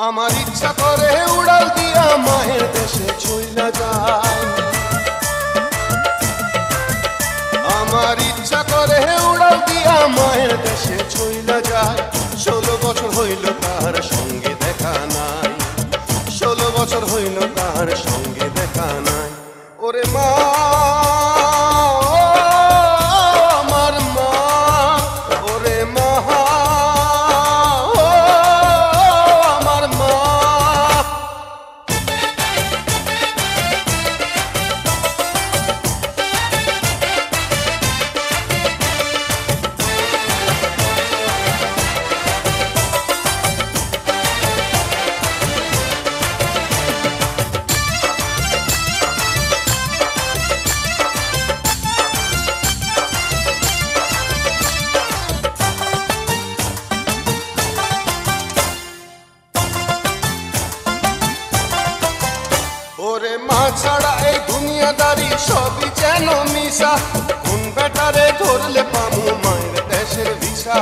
আমার ইচ্ছা করে উড়াল দিয়া মায়ের দেশে চইলা যায়। আমার ইচ্ছা করে উড়াল দিয়া মায়ের দেশে চইলা যায়। 16 বছর হইল তার সঙ্গে দেখা নাই, 16 বছর হইল তার সঙ্গে দেখা নাই। ওরে মা, আমার মা, ওরে মা, আমার মা। ওরে মা ছাড়া এই দুনিয়াদারি সবই যেন মিশা। কোন বেটারে ধরলে পামু মায়ের দেশের ভিসা।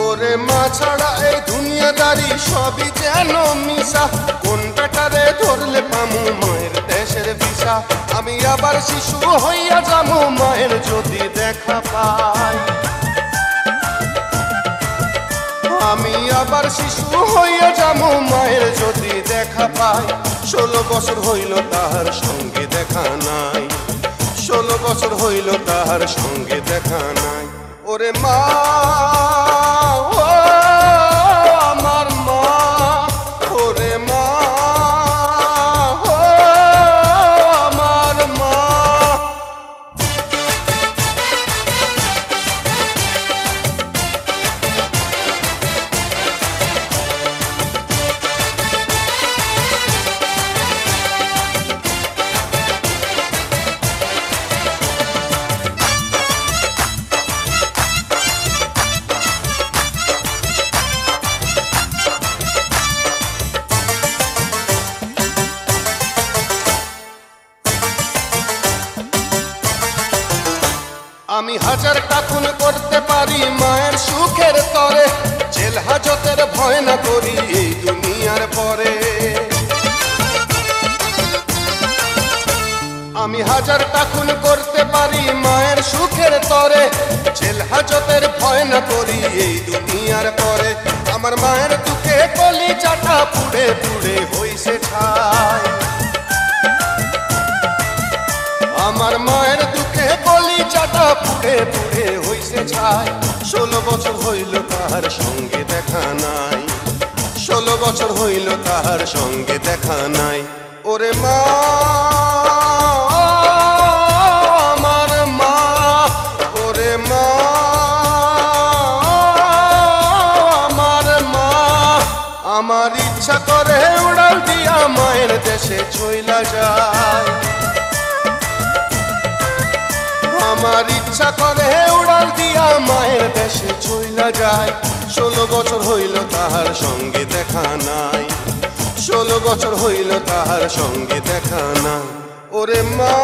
ওরে মা ছাড়া এই দুনিয়াদারি সবই যেন মিশা। কোন বেটারে ধরলে পামু মায়ের দেশের ভিসা। আমি আবার শিশু হইয়া যামু মায়ের যদি দেখা পাই। আমি আবার শিশু হইয়া যামু মায়ের যদি দেখা পাই। 16 বছর হইল তাহার সঙ্গে দেখা নাই, 16 বছর হইল তাহার সঙ্গে দেখা নাই। ওরে মা, ও আমার মা, ওরে মা, ও আমার মা। আমি হাজারটা খুন করতে পারি মায়ের সুখের তরে। জেল হাজতের ভয় না করি এই দুনিয়ার পরে। আমি হাজারটা খুন করতে পারি মায়ের সুখের তরে। জেল হাজতের ভয় না করি এই দুনিয়ার পরে। আমার মায়ের দুঃখে কলিজাটা পুড়ে পুড়ে হইছে ছাই। আমার মায়ের দুঃখে কলিজাটা পুড়ে পুড়ে হইছে ছাই। 16 বছর হইল তাহার সঙ্গে দেখা নাই, 16 বছর হইল তাহার সঙ্গে দেখা নাই। ওরে মা, আমার মা, ওরে মা, আমার মা। আমার ইচ্ছা করে উড়াল দিয়া মায়ের দেশে চইলা যায়। আমার ইচ্ছা করে উড়াল দিয়া মায়ের দেশে চইলা যায়। 16 বছর হইল তাহার সঙ্গে দেখা নাই, 16 বছর হইল তাহার সঙ্গে দেখা নাই। ওরে মা।